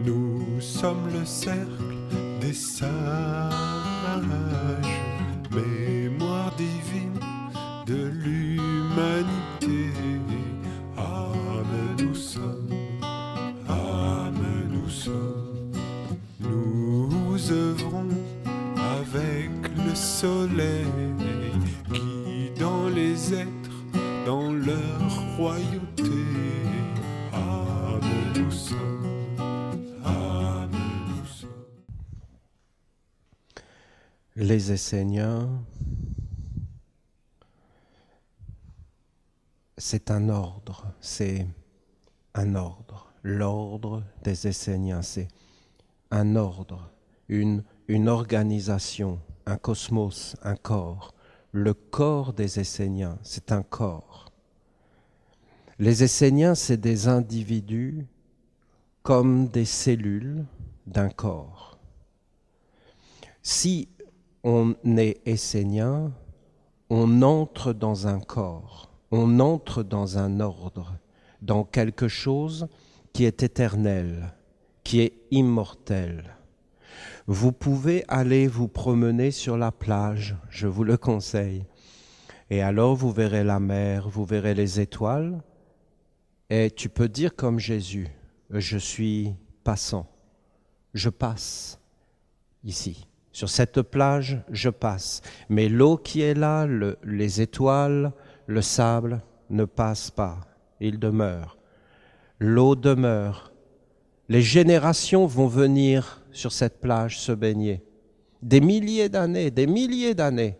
Nous sommes le cercle des sages, mémoire divine de l'humanité. Âme nous sommes, âme nous sommes. Nous œuvrons avec le soleil qui dans les êtres, dans leur royauté. Âme nous sommes, âme nous sommes. Les Esséniens, c'est un ordre, L'ordre des Esséniens, c'est un ordre, une organisation, un cosmos, un corps. Le corps des Esséniens, c'est un corps. Les Esséniens, c'est des individus comme des cellules d'un corps. Si on est essénien, on entre dans un corps, on entre dans un ordre, dans quelque chose qui est éternel, qui est immortel. Vous pouvez aller vous promener sur la plage, je vous le conseille. Et alors vous verrez la mer, vous verrez les étoiles, et tu peux dire comme Jésus, je suis passant, je passe ici. Sur cette plage, je passe. Mais l'eau qui est là, les étoiles, le sable ne passent pas, il demeure. L'eau demeure. Les générations vont venir sur cette plage se baigner. Des milliers d'années,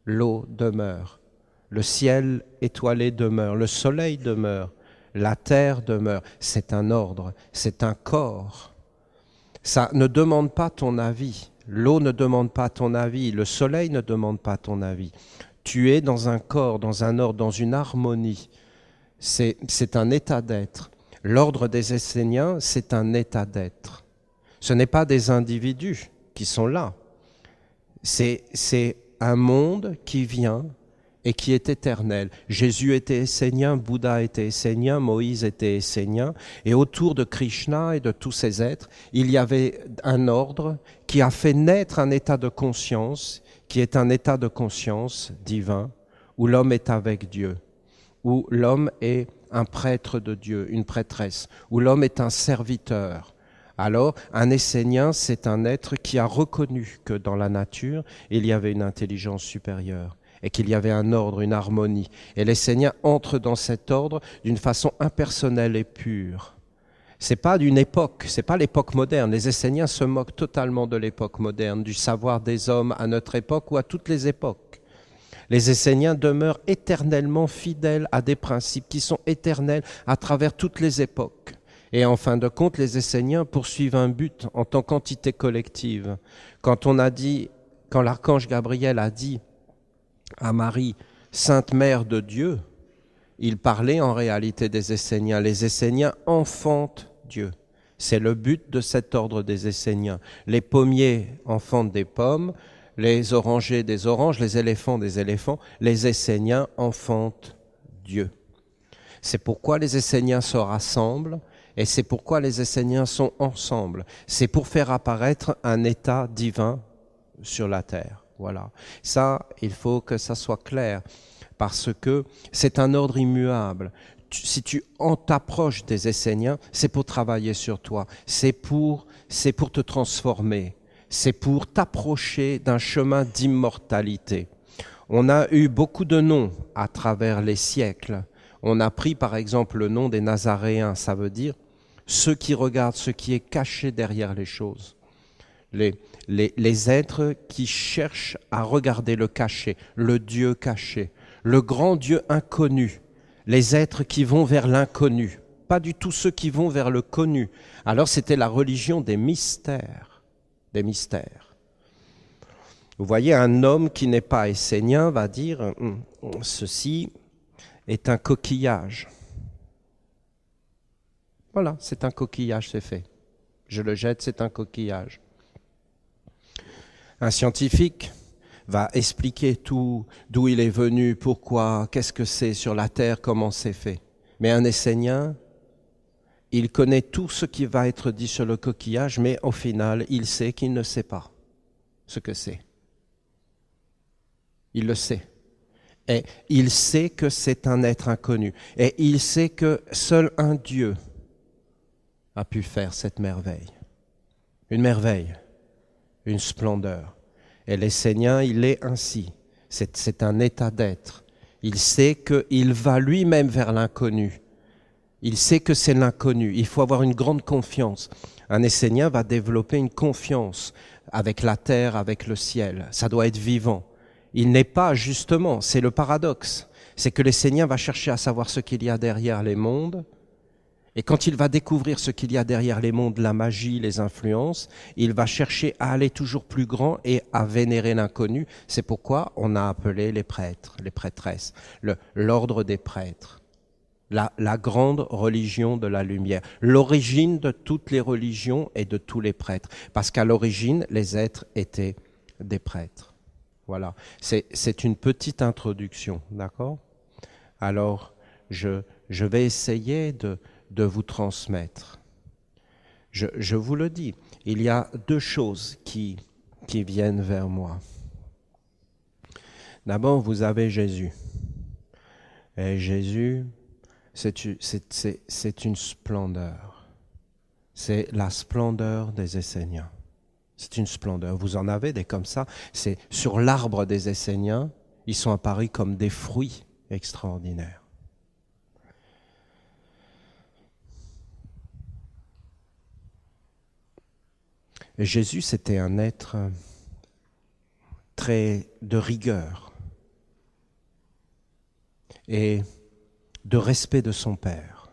l'eau demeure. Le ciel étoilé demeure, le soleil demeure, la terre demeure. C'est un ordre, c'est un corps. Ça ne demande pas ton avis. L'eau ne demande pas ton avis, le soleil ne demande pas ton avis. Tu es dans un corps, dans un ordre, dans une harmonie. C'est un état d'être. L'ordre des Esséniens, c'est un état d'être. Ce n'est pas des individus qui sont là. C'est un monde qui vient et qui est éternel. Jésus était essénien, Bouddha était essénien, Moïse était essénien, et autour de Krishna et de tous ces êtres, il y avait un ordre qui a fait naître un état de conscience, qui est un état de conscience divin, où l'homme est avec Dieu, où l'homme est un prêtre de Dieu, une prêtresse, où l'homme est un serviteur. Alors, un essénien, c'est un être qui a reconnu que dans la nature, il y avait une intelligence supérieure, et qu'il y avait un ordre, une harmonie. Et l'Essénien entre dans cet ordre d'une façon impersonnelle et pure. C'est pas d'une époque, c'est pas l'époque moderne. Les Esséniens se moquent totalement de l'époque moderne, du savoir des hommes à notre époque ou à toutes les époques. Les Esséniens demeurent éternellement fidèles à des principes qui sont éternels à travers toutes les époques. Et en fin de compte, les Esséniens poursuivent un but en tant qu'entité collective. Quand l'archange Gabriel a dit à Marie, Sainte Mère de Dieu, il parlait en réalité des Esséniens. Les Esséniens enfantent Dieu. C'est le but de cet ordre des Esséniens. Les pommiers enfantent des pommes, les orangers des oranges, les éléphants des éléphants. Les Esséniens enfantent Dieu. C'est pourquoi les Esséniens se rassemblent et c'est pourquoi les Esséniens sont ensemble. C'est pour faire apparaître un état divin sur la terre. Voilà. Ça, il faut que ça soit clair, parce que c'est un ordre immuable. Si tu t'approches des Esséniens, c'est pour travailler sur toi, c'est pour te transformer, c'est pour t'approcher d'un chemin d'immortalité. On a eu beaucoup de noms à travers les siècles. On a pris par exemple le nom des Nazaréens, ça veut dire ceux qui regardent ce qui est caché derrière les choses. Les êtres qui cherchent à regarder le caché, le Dieu caché, le grand Dieu inconnu, les êtres qui vont vers l'inconnu, pas du tout ceux qui vont vers le connu. Alors c'était la religion des mystères, des mystères. Vous voyez, un homme qui n'est pas essénien va dire « ceci est un coquillage ». Voilà, c'est un coquillage, c'est fait. Je le jette, c'est un coquillage. Un scientifique va expliquer tout, d'où il est venu, pourquoi, qu'est-ce que c'est sur la Terre, comment c'est fait. Mais un essénien, il connaît tout ce qui va être dit sur le coquillage, mais au final, il sait qu'il ne sait pas ce que c'est. Il le sait. Et il sait que c'est un être inconnu. Et il sait que seul un Dieu a pu faire cette merveille. Une merveille, une splendeur. Et l'Essénien, il est ainsi. C'est un état d'être. Il sait qu'il va lui-même vers l'inconnu. Il sait que c'est l'inconnu. Il faut avoir une grande confiance. Un Essénien va développer une confiance avec la terre, avec le ciel. Ça doit être vivant. Il n'est pas, justement, c'est le paradoxe, c'est que l'Essénien va chercher à savoir ce qu'il y a derrière les mondes, et quand il va découvrir ce qu'il y a derrière les mondes, la magie, les influences, il va chercher à aller toujours plus grand et à vénérer l'inconnu. C'est pourquoi on a appelé les prêtres, les prêtresses, l'ordre des prêtres, la grande religion de la lumière, l'origine de toutes les religions et de tous les prêtres, parce qu'à l'origine, les êtres étaient des prêtres. Voilà, c'est une petite introduction, d'accord? Alors, je vais essayer de vous transmettre. Je vous le dis, il y a deux choses qui viennent vers moi. D'abord, vous avez Jésus. Et Jésus, c'est une splendeur. C'est la splendeur des Esséniens. C'est une splendeur. Vous en avez des comme ça. C'est sur l'arbre des Esséniens, ils sont apparus comme des fruits extraordinaires. Et Jésus, c'était un être très de rigueur et de respect de son Père,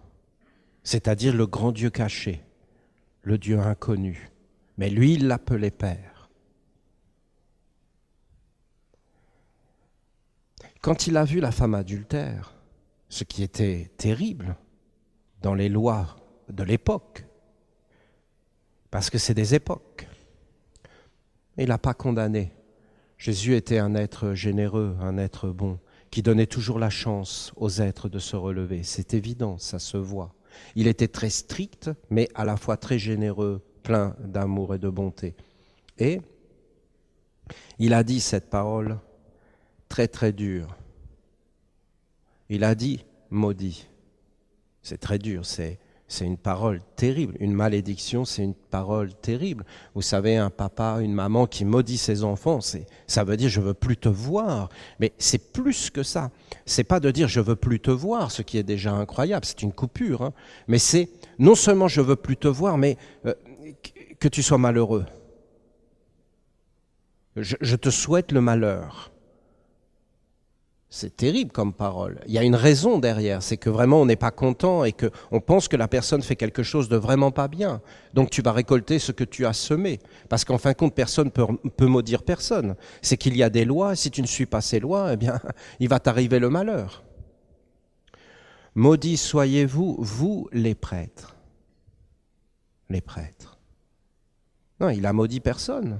c'est-à-dire le grand Dieu caché, le Dieu inconnu. Mais lui, il l'appelait Père. Quand il a vu la femme adultère, ce qui était terrible dans les lois de l'époque, parce que c'est des époques, il n'a pas condamné. Jésus était un être généreux, un être bon, qui donnait toujours la chance aux êtres de se relever. C'est évident, ça se voit. Il était très strict, mais à la fois très généreux, plein d'amour et de bonté. Et il a dit cette parole très très dure. Il a dit maudit. C'est très dur, c'est une parole terrible. Une malédiction, c'est une parole terrible. Vous savez, un papa, une maman qui maudit ses enfants, ça veut dire je veux plus te voir. Mais c'est plus que ça. C'est pas de dire je veux plus te voir, ce qui est déjà incroyable, c'est une coupure. Hein. Mais c'est non seulement je veux plus te voir, mais que tu sois malheureux. Je te souhaite le malheur. C'est terrible comme parole. Il y a une raison derrière, c'est que vraiment on n'est pas content et qu'on pense que la personne fait quelque chose de vraiment pas bien. Donc tu vas récolter ce que tu as semé. Parce qu'en fin de compte, personne peut maudire personne. C'est qu'il y a des lois, et si tu ne suis pas ces lois, eh bien, il va t'arriver le malheur. Maudits soyez-vous, vous les prêtres. Les prêtres. Non, il a maudit personne.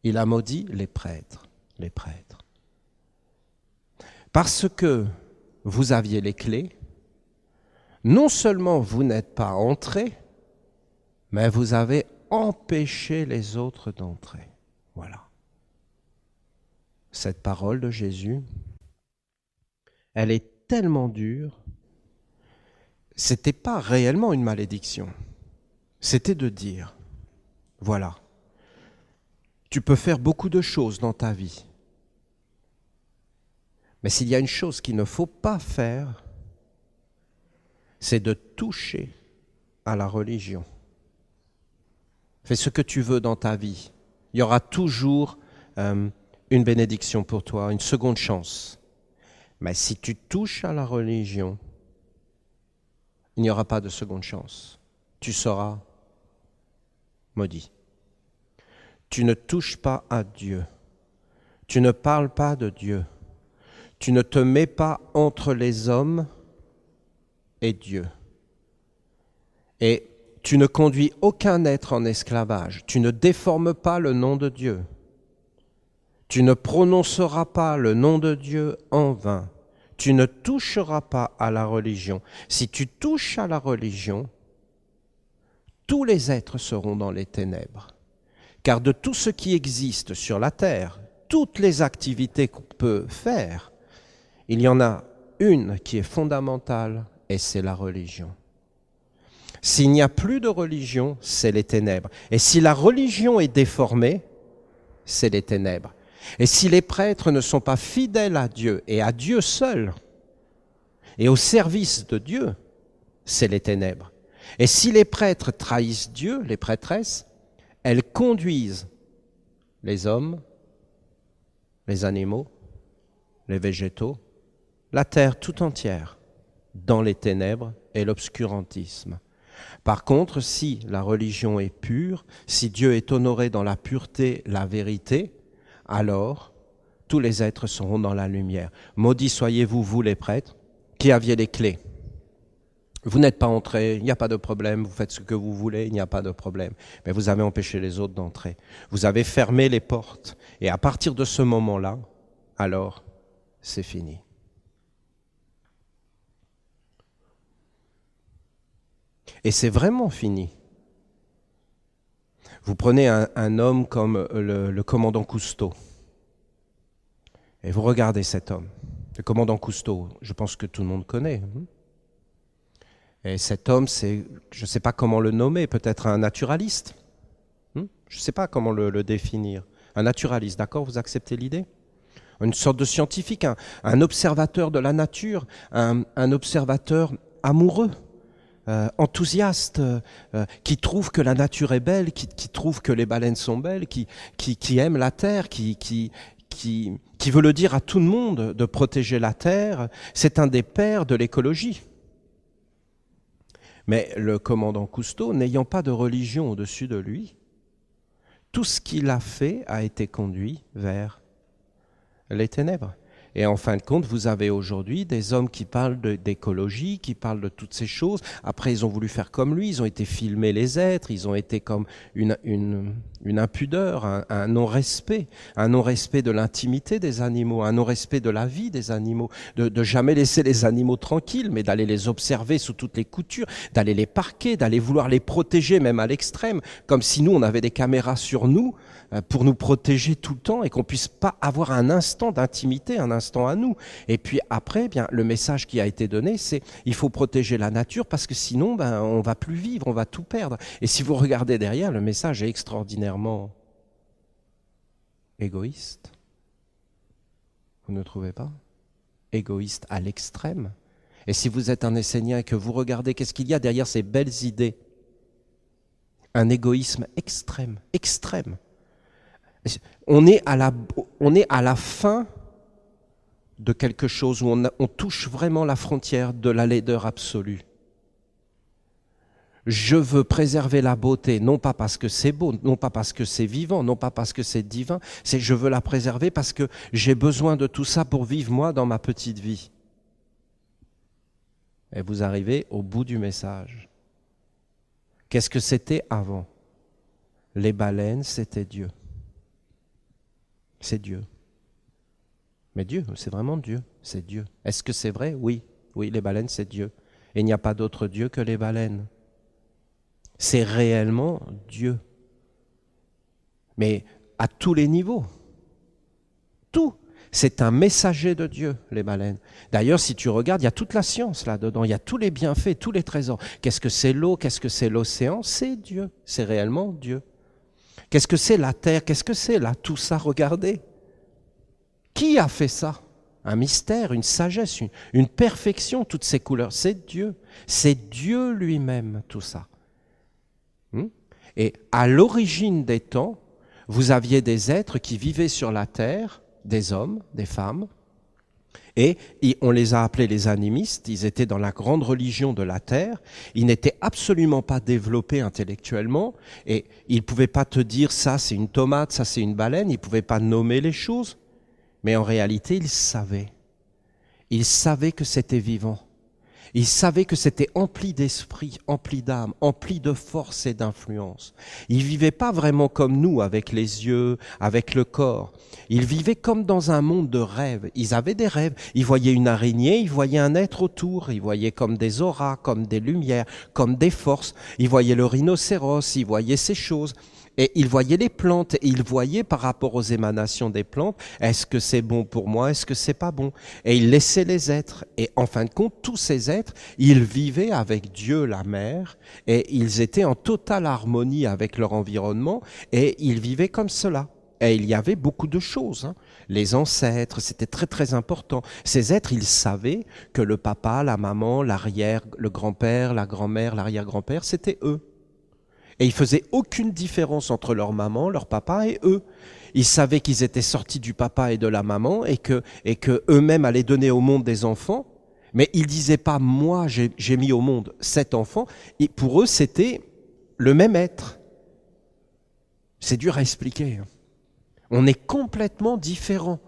Il a maudit les prêtres. Les prêtres. Parce que vous aviez les clés, non seulement vous n'êtes pas entrés, mais vous avez empêché les autres d'entrer. Voilà. Cette parole de Jésus, elle est tellement dure, c'était pas réellement une malédiction. C'était de dire, voilà, tu peux faire beaucoup de choses dans ta vie, mais s'il y a une chose qu'il ne faut pas faire, c'est de toucher à la religion. Fais ce que tu veux dans ta vie. Il y aura toujours une bénédiction pour toi, une seconde chance. Mais si tu touches à la religion, il n'y aura pas de seconde chance. Tu seras maudit. Tu ne touches pas à Dieu. Tu ne parles pas de Dieu. Tu ne te mets pas entre les hommes et Dieu. Et tu ne conduis aucun être en esclavage. Tu ne déformes pas le nom de Dieu. Tu ne prononceras pas le nom de Dieu en vain. Tu ne toucheras pas à la religion. Si tu touches à la religion, tous les êtres seront dans les ténèbres. Car de tout ce qui existe sur la terre, toutes les activités qu'on peut faire, il y en a une qui est fondamentale, et c'est la religion. S'il n'y a plus de religion, c'est les ténèbres. Et si la religion est déformée, c'est les ténèbres. Et si les prêtres ne sont pas fidèles à Dieu et à Dieu seul, et au service de Dieu, c'est les ténèbres. Et si les prêtres trahissent Dieu, les prêtresses, elles conduisent les hommes, les animaux, les végétaux, la terre tout entière dans les ténèbres et l'obscurantisme. Par contre, si la religion est pure, si Dieu est honoré dans la pureté, la vérité, alors tous les êtres seront dans la lumière. Maudits soyez-vous, vous les prêtres, qui aviez les clés. Vous n'êtes pas entrés, il n'y a pas de problème, vous faites ce que vous voulez, il n'y a pas de problème. Mais vous avez empêché les autres d'entrer. Vous avez fermé les portes. Et à partir de ce moment-là, alors, c'est fini. Et c'est vraiment fini. Vous prenez un homme comme le commandant Cousteau, et vous regardez cet homme. Le commandant Cousteau, je pense que tout le monde connaît. Et cet homme, c'est, je ne sais pas comment le nommer, peut-être un naturaliste. Je ne sais pas comment le définir. Un naturaliste, d'accord, vous acceptez l'idée ? Une sorte de scientifique, un observateur de la nature, un observateur amoureux. Enthousiaste, qui trouve que la nature est belle, qui trouve que les baleines sont belles, qui aime la terre, qui veut le dire à tout le monde de protéger la terre. C'est un des pères de l'écologie. Mais le commandant Cousteau, n'ayant pas de religion au-dessus de lui, tout ce qu'il a fait a été conduit vers les ténèbres. Et en fin de compte, vous avez aujourd'hui des hommes qui parlent d'écologie, qui parlent de toutes ces choses. Après, ils ont voulu faire comme lui, ils ont été filmer les êtres, ils ont été comme une impudeur, un non-respect de l'intimité des animaux, un non-respect de la vie des animaux, de jamais laisser les animaux tranquilles, mais d'aller les observer sous toutes les coutures, d'aller les parquer, d'aller vouloir les protéger même à l'extrême, comme si nous, on avait des caméras sur nous pour nous protéger tout le temps et qu'on puisse pas avoir un instant d'intimité, un instant à nous. Et puis après, bien, le message qui a été donné, c'est il faut protéger la nature parce que sinon, on va plus vivre, on va tout perdre. Et si vous regardez derrière, le message est extraordinairement égoïste. Vous ne trouvez pas ? Égoïste à l'extrême. Et si vous êtes un Essénien et que vous regardez, qu'est-ce qu'il y a derrière ces belles idées ? Un égoïsme extrême, extrême. On est à la fin de quelque chose où on touche vraiment la frontière de la laideur absolue. Je veux préserver la beauté, non pas parce que c'est beau, non pas parce que c'est vivant, non pas parce que c'est divin, c'est je veux la préserver parce que j'ai besoin de tout ça pour vivre moi dans ma petite vie. Et vous arrivez au bout du message. Qu'est-ce que c'était avant ? Les baleines, c'était Dieu. C'est Dieu. Mais Dieu, c'est vraiment Dieu, c'est Dieu. Est-ce que c'est vrai ? Oui, les baleines, c'est Dieu. Et il n'y a pas d'autre Dieu que les baleines. C'est réellement Dieu. Mais à tous les niveaux. Tout. C'est un messager de Dieu, les baleines. D'ailleurs, si tu regardes, il y a toute la science là-dedans, il y a tous les bienfaits, tous les trésors. Qu'est-ce que c'est l'eau ? Qu'est-ce que c'est l'océan ? C'est Dieu, c'est réellement Dieu. Qu'est-ce que c'est la terre ? Qu'est-ce que c'est là ? Tout ça, regardez. Qui a fait ça ? Un mystère, une sagesse, une perfection, toutes ces couleurs. C'est Dieu. C'est Dieu lui-même, tout ça. Et à l'origine des temps, vous aviez des êtres qui vivaient sur la terre, des hommes, des femmes, et on les a appelés les animistes, ils étaient dans la grande religion de la terre, ils n'étaient absolument pas développés intellectuellement, et ils ne pouvaient pas te dire ça c'est une tomate, ça c'est une baleine, ils ne pouvaient pas nommer les choses, mais en réalité ils savaient que c'était vivant. Ils savaient que c'était empli d'esprit, empli d'âme, empli de force et d'influence. Ils vivaient pas vraiment comme nous, avec les yeux, avec le corps. Ils vivaient comme dans un monde de rêves. Ils avaient des rêves. Ils voyaient une araignée, ils voyaient un être autour. Ils voyaient comme des auras, comme des lumières, comme des forces. Ils voyaient le rhinocéros, ils voyaient ces choses. Et ils voyaient les plantes, et ils voyaient par rapport aux émanations des plantes, est-ce que c'est bon pour moi, est-ce que c'est pas bon? Et ils laissaient les êtres. Et en fin de compte, tous ces êtres, ils vivaient avec Dieu, la mère, et ils étaient en totale harmonie avec leur environnement, et ils vivaient comme cela. Et il y avait beaucoup de choses. Les ancêtres, c'était très très important. Ces êtres, ils savaient que le papa, la maman, l'arrière, le grand-père, la grand-mère, l'arrière-grand-père, c'était eux. Et ils faisaient aucune différence entre leur maman, leur papa et eux. Ils savaient qu'ils étaient sortis du papa et de la maman et que eux-mêmes allaient donner au monde des enfants. Mais ils disaient pas, moi, j'ai mis au monde 7 enfants. Et pour eux, c'était le même être. C'est dur à expliquer. On est complètement différents.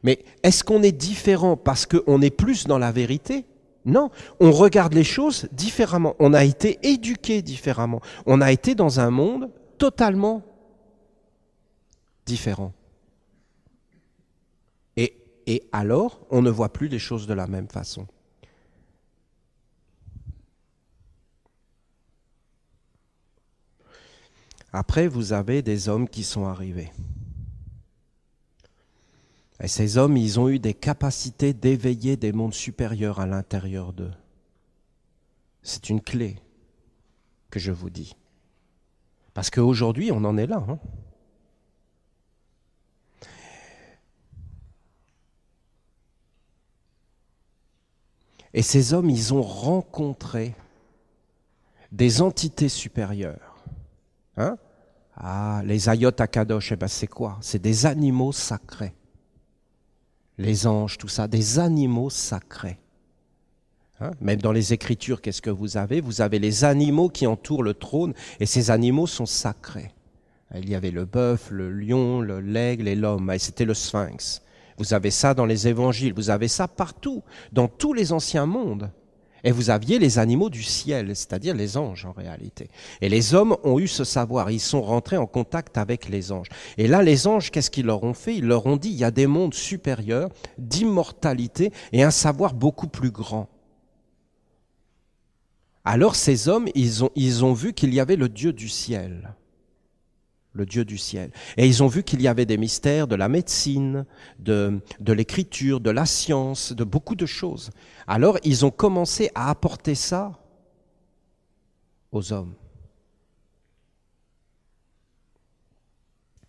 Mais est-ce qu'on est différent parce qu'on est plus dans la vérité ? Non, on regarde les choses différemment. On a été éduqués différemment. On a été dans un monde totalement différent. Et alors, on ne voit plus les choses de la même façon. Après, vous avez des hommes qui sont arrivés. Et ces hommes, ils ont eu des capacités d'éveiller des mondes supérieurs à l'intérieur d'eux. C'est une clé que je vous dis. Parce qu'aujourd'hui, on en est là. Et ces hommes, ils ont rencontré des entités supérieures. Les Ayot Akadosh, c'est quoi? C'est des animaux sacrés. Les anges, tout ça, des animaux sacrés. Même dans les Écritures, qu'est-ce que vous avez? Vous avez les animaux qui entourent le trône, et ces animaux sont sacrés. Il y avait le bœuf, le lion, l'aigle et l'homme, et c'était le sphinx. Vous avez ça dans les évangiles, vous avez ça partout, dans tous les anciens mondes. Et vous aviez les animaux du ciel, c'est-à-dire les anges en réalité. Et les hommes ont eu ce savoir, ils sont rentrés en contact avec les anges. Et là, les anges, qu'est-ce qu'ils leur ont fait? Ils leur ont dit, il y a des mondes supérieurs, d'immortalité et un savoir beaucoup plus grand. Alors ces hommes, ils ont vu qu'il y avait le Dieu du ciel. Le Dieu du ciel. Et ils ont vu qu'il y avait des mystères de la médecine, de l'écriture, de la science, de beaucoup de choses. Alors ils ont commencé à apporter ça aux hommes.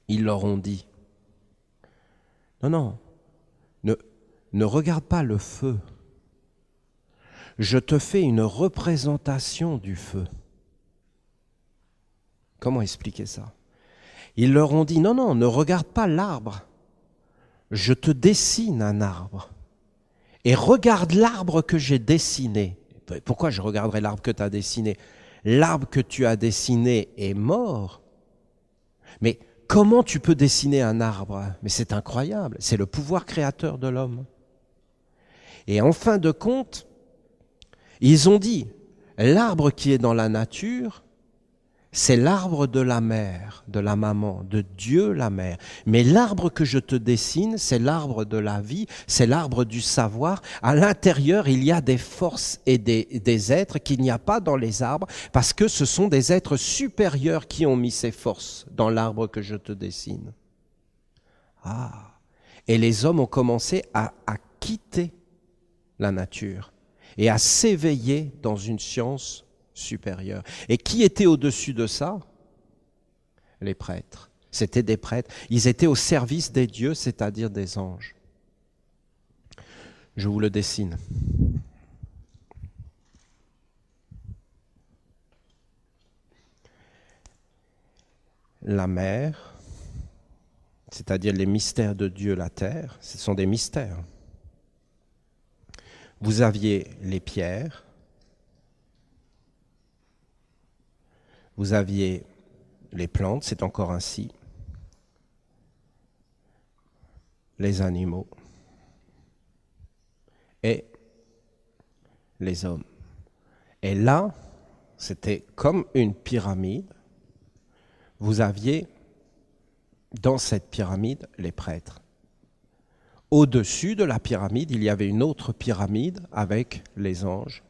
Ils leur ont dit, non, ne regarde pas le feu. Je te fais une représentation du feu. Comment expliquer ça? Ils leur ont dit, non, ne regarde pas l'arbre. Je te dessine un arbre. Et regarde l'arbre que j'ai dessiné. Pourquoi je regarderai l'arbre que tu as dessiné? L'arbre que tu as dessiné est mort. Mais comment tu peux dessiner un arbre? Mais c'est incroyable. C'est le pouvoir créateur de l'homme. Et en fin de compte, ils ont dit, l'arbre qui est dans la nature, c'est l'arbre de la mère, de la maman, de Dieu la mère. Mais l'arbre que je te dessine, c'est l'arbre de la vie, c'est l'arbre du savoir. À l'intérieur, il y a des forces et des êtres qu'il n'y a pas dans les arbres, parce que ce sont des êtres supérieurs qui ont mis ces forces dans l'arbre que je te dessine. Et les hommes ont commencé à quitter la nature et à s'éveiller dans une science supérieure. Et qui était au-dessus de ça? Les prêtres. C'était des prêtres. Ils étaient au service des dieux, c'est-à-dire des anges. Je vous le dessine. La mer, c'est-à-dire les mystères de Dieu, la terre, ce sont des mystères. Vous aviez les pierres, vous aviez les plantes, c'est encore ainsi, les animaux, et les hommes. Et là, c'était comme une pyramide. Vous aviez dans cette pyramide les prêtres. Au-dessus de la pyramide, il y avait une autre pyramide avec les anges,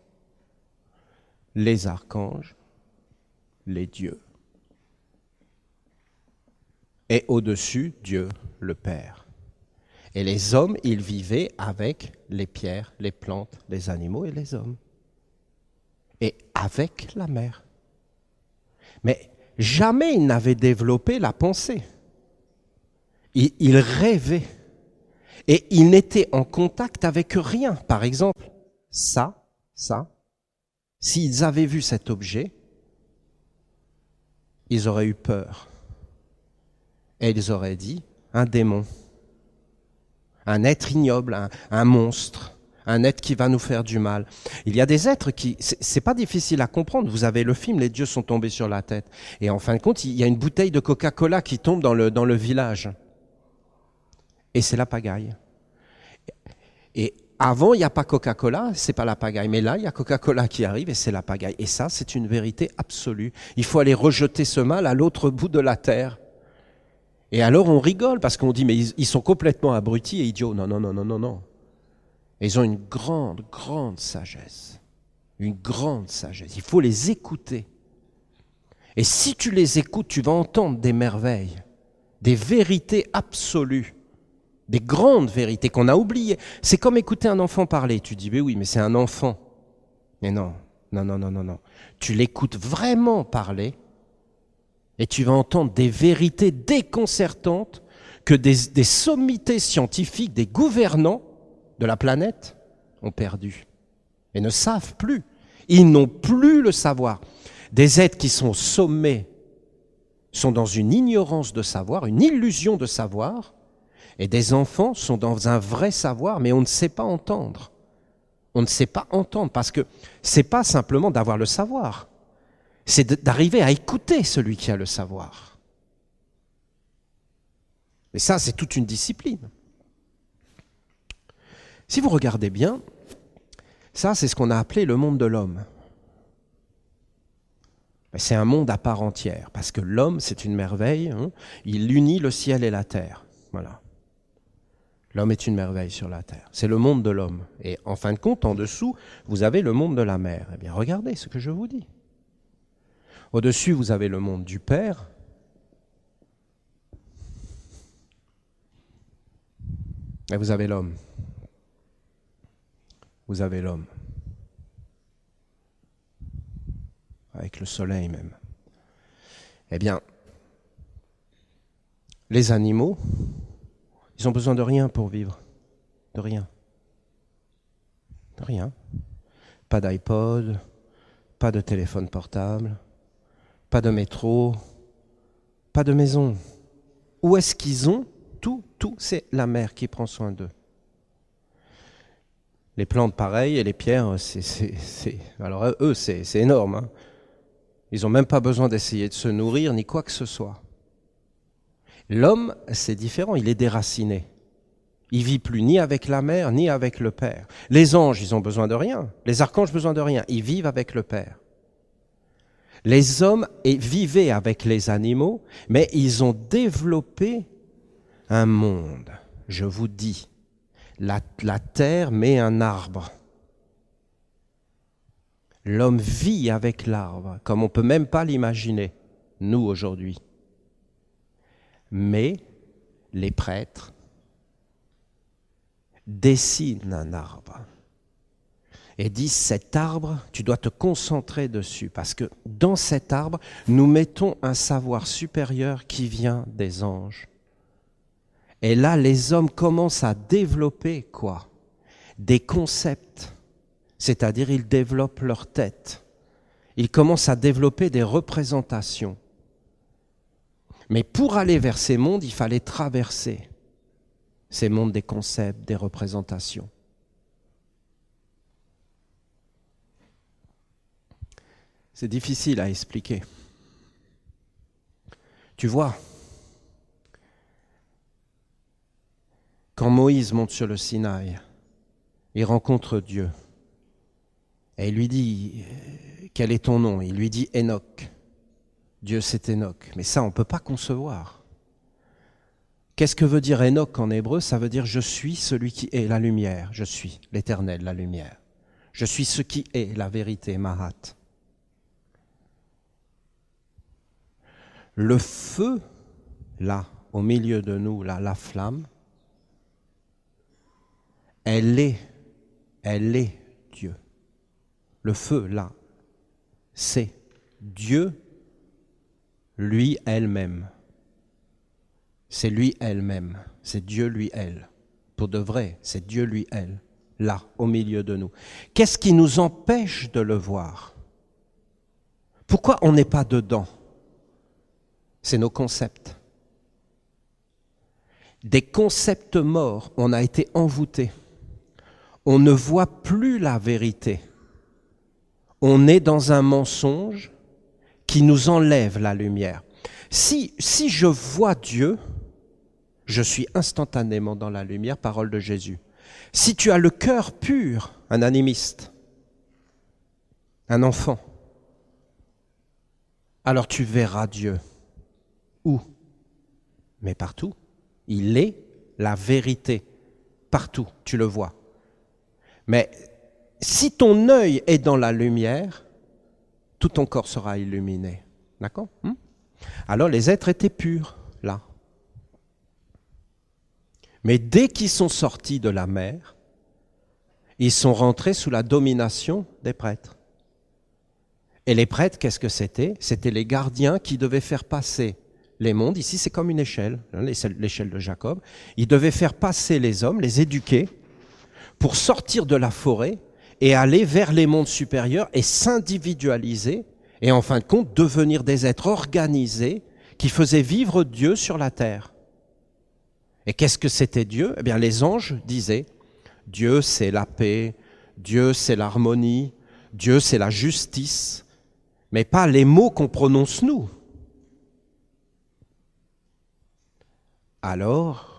les archanges, les dieux. Et au-dessus, Dieu, le Père. Et les hommes, ils vivaient avec les pierres, les plantes, les animaux et les hommes. Et avec la mer. Mais jamais ils n'avaient développé la pensée. Ils rêvaient. Et ils n'étaient en contact avec rien. Par exemple, ça, s'ils avaient vu cet objet, ils auraient eu peur. Et ils auraient dit, un démon, un être ignoble, un monstre, un être qui va nous faire du mal. Il y a des êtres qui, c'est pas difficile à comprendre. Vous avez le film, les dieux sont tombés sur la tête. Et en fin de compte, il y a une bouteille de Coca-Cola qui tombe dans le village. Et c'est la pagaille. Et avant, il n'y a pas Coca-Cola, c'est pas la pagaille. Mais là, il y a Coca-Cola qui arrive et c'est la pagaille. Et ça, c'est une vérité absolue. Il faut aller rejeter ce mal à l'autre bout de la terre. Et alors, on rigole parce qu'on dit, mais ils sont complètement abrutis et idiots. Non, non, non, non, non, non. Ils ont une grande, grande sagesse. Une grande sagesse. Il faut les écouter. Et si tu les écoutes, tu vas entendre des merveilles, des vérités absolues. Des grandes vérités qu'on a oubliées. C'est comme écouter un enfant parler. Tu dis, mais oui, mais c'est un enfant. Mais non, non, non, non, non, non. Tu l'écoutes vraiment parler et tu vas entendre des vérités déconcertantes que des sommités scientifiques, des gouvernants de la planète ont perdu et ne savent plus. Ils n'ont plus le savoir. Des êtres qui sont sommés sont dans une ignorance de savoir, une illusion de savoir. Et des enfants sont dans un vrai savoir, mais on ne sait pas entendre. On ne sait pas entendre, parce que ce n'est pas simplement d'avoir le savoir, c'est d'arriver à écouter celui qui a le savoir. Et ça, c'est toute une discipline. Si vous regardez bien, ça, c'est ce qu'on a appelé le monde de l'homme. C'est un monde à part entière, parce que l'homme, c'est une merveille, hein, il unit le ciel et la terre. Voilà. L'homme est une merveille sur la terre. C'est le monde de l'homme. Et en fin de compte, en dessous, vous avez le monde de la mer. Eh bien, regardez ce que je vous dis. Au-dessus, vous avez le monde du Père. Et vous avez l'homme. Vous avez l'homme. Avec le soleil même. Eh bien, les animaux, ils ont besoin de rien pour vivre. De rien. De rien. Pas d'iPod, pas de téléphone portable, pas de métro, pas de maison. Où est-ce qu'ils ont tout, c'est la mer qui prend soin d'eux. Les plantes, pareil, et les pierres, alors eux, c'est énorme. Hein. Ils n'ont même pas besoin d'essayer de se nourrir, ni quoi que ce soit. L'homme, c'est différent, il est déraciné. Il ne vit plus ni avec la mère, ni avec le Père. Les anges, ils ont besoin de rien. Les archanges, besoin de rien. Ils vivent avec le Père. Les hommes vivaient avec les animaux, mais ils ont développé un monde. Je vous dis, la terre met un arbre. L'homme vit avec l'arbre, comme on ne peut même pas l'imaginer, nous, aujourd'hui. Mais les prêtres dessinent un arbre et disent, cet arbre, tu dois te concentrer dessus, parce que dans cet arbre, nous mettons un savoir supérieur qui vient des anges. Et là, les hommes commencent à développer quoi ? Des concepts, c'est-à-dire ils développent leur tête. Ils commencent à développer des représentations. Mais pour aller vers ces mondes, il fallait traverser ces mondes des concepts, des représentations. C'est difficile à expliquer. Tu vois, quand Moïse monte sur le Sinaï, il rencontre Dieu. Et il lui dit, quel est ton nom? Il lui dit Enoch. Dieu, c'est Enoch. Mais ça, on ne peut pas concevoir. Qu'est-ce que veut dire Enoch en hébreu? Ça veut dire je suis celui qui est la lumière. Je suis l'Éternel, la lumière. Je suis ce qui est la vérité, Mahat. Le feu, là, au milieu de nous, là, la flamme, elle est Dieu. Le feu, là, c'est Dieu, lui, elle-même. C'est lui, elle-même. C'est Dieu, lui, elle. Pour de vrai, c'est Dieu, lui, elle. Là, au milieu de nous. Qu'est-ce qui nous empêche de le voir? Pourquoi on n'est pas dedans? C'est nos concepts. Des concepts morts, on a été envoûtés. On ne voit plus la vérité. On est dans un mensonge qui nous enlève la lumière. Si je vois Dieu, je suis instantanément dans la lumière, parole de Jésus. Si tu as le cœur pur, un animiste, un enfant, alors tu verras Dieu. Où? Mais partout. Il est la vérité. Partout, tu le vois. Mais si ton œil est dans la lumière, tout ton corps sera illuminé. D'accord? Alors les êtres étaient purs, là. Mais dès qu'ils sont sortis de la mer, ils sont rentrés sous la domination des prêtres. Et les prêtres, qu'est-ce que c'était? C'était les gardiens qui devaient faire passer les mondes. Ici, c'est comme une échelle, l'échelle de Jacob. Ils devaient faire passer les hommes, les éduquer, pour sortir de la forêt et aller vers les mondes supérieurs et s'individualiser et en fin de compte devenir des êtres organisés qui faisaient vivre Dieu sur la terre. Et qu'est-ce que c'était Dieu? Eh bien, les anges disaient, Dieu c'est la paix, Dieu c'est l'harmonie, Dieu c'est la justice, mais pas les mots qu'on prononce nous. Alors